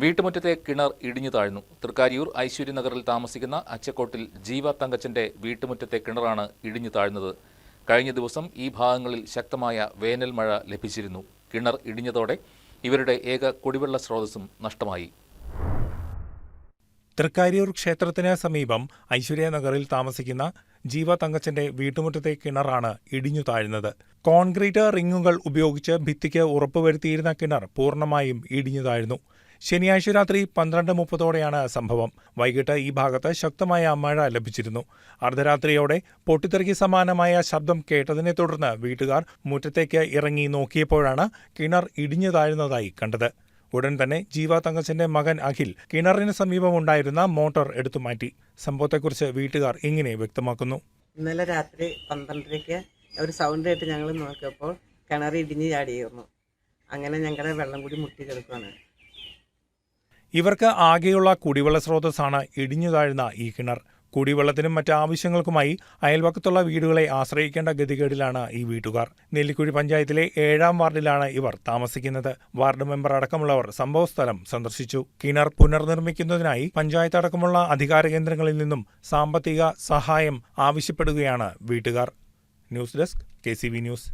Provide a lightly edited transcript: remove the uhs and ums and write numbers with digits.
വീട്ടുമുറ്റത്തെ കിണർ ഇടിഞ്ഞു താഴ്ന്നു. തൃക്കാരിയൂർ ഐശ്വര്യനഗറിൽ താമസിക്കുന്ന അച്ചക്കോട്ടിൽ ജീവ തങ്കച്ചന്റെ വീട്ടുമുറ്റത്തെ കിണറാണ് ഇടിഞ്ഞു താഴ്ന്നത്. കഴിഞ്ഞ ദിവസം ഈ ഭാഗങ്ങളിൽ ശക്തമായ വേനൽ മഴ ലഭിച്ചിരുന്നു. കിണർ ഇടിഞ്ഞതോടെ ഇവരുടെ ഏക കുടിവെള്ള സ്രോതസ്സും നഷ്ടമായി. തൃക്കാരിയൂർ ക്ഷേത്രത്തിന് സമീപം ഐശ്വര്യനഗറിൽ താമസിക്കുന്ന ജീവ തങ്കച്ചന്റെ വീട്ടുമുറ്റത്തെ കിണറാണ് ഇടിഞ്ഞു താഴ്ന്നത്. കോൺക്രീറ്റ് റിങ്ങുകൾ ഉപയോഗിച്ച് ഭിത്തിക്ക് ഉറപ്പുവരുത്തിയിരുന്ന കിണർ പൂർണ്ണമായും ഇടിഞ്ഞു താഴ്ന്നു. ശനിയാഴ്ച രാത്രി 12:30ഓടെയാണ് സംഭവം. വൈകിട്ട് ഈ ഭാഗത്ത് ശക്തമായ മഴ ലഭിച്ചിരുന്നു. അർദ്ധരാത്രിയോടെ പൊട്ടിത്തെറിക്ക് സമാനമായ ശബ്ദം കേട്ടതിനെ തുടർന്ന് വീട്ടുകാർ മുറ്റത്തേക്ക് ഇറങ്ങി നോക്കിയപ്പോഴാണ് കിണർ ഇടിഞ്ഞു താഴ്ന്നതായി കണ്ടത്. ഉടൻ തന്നെ ജീവ തങ്കച്ചന്റെ മകൻ അഖിൽ കിണറിന് സമീപമുണ്ടായിരുന്ന മോട്ടോർ എടുത്തുമാറ്റി. സംഭവത്തെക്കുറിച്ച് വീട്ടുകാർ ഇങ്ങനെ വ്യക്തമാക്കുന്നു. ഇന്നലെ രാത്രി 12:30 ഒരു സൗണ്ട് കേട്ട് ഞങ്ങൾ നോക്കിയപ്പോൾ കിണർ ഇടിഞ്ഞ് ചാടിയിരുന്നു. അങ്ങനെ ഞങ്ങളുടെ വെള്ളം കൂടി മുട്ടി കിടക്കുകയാണ്. ഇവർക്ക് ആകെയുള്ള കുടിവെള്ള സ്രോതസ്സാണ് ഇടിഞ്ഞു താഴ്ന്ന ഈ കിണർ. കുടിവെള്ളത്തിനും മറ്റ് ആവശ്യങ്ങൾക്കുമായി അയൽവക്കത്തുള്ള വീടുകളെ ആശ്രയിക്കേണ്ട ഗതികേടിലാണ് ഈ വീട്ടുകാർ. നെല്ലിക്കുഴി പഞ്ചായത്തിലെ 7ാം വാർഡിലാണ് ഇവർ താമസിക്കുന്നത്. വാർഡ് മെമ്പർ അടക്കമുള്ളവർ സംഭവസ്ഥലം സന്ദർശിച്ചു. കിണർ പുനർനിർമ്മിക്കുന്നതിനായി പഞ്ചായത്ത് അടക്കമുള്ള അധികാര കേന്ദ്രങ്ങളിൽ നിന്നും സാമ്പത്തിക സഹായം ആവശ്യപ്പെടുകയാണ് വീട്ടുകാർ. News desk KCV news.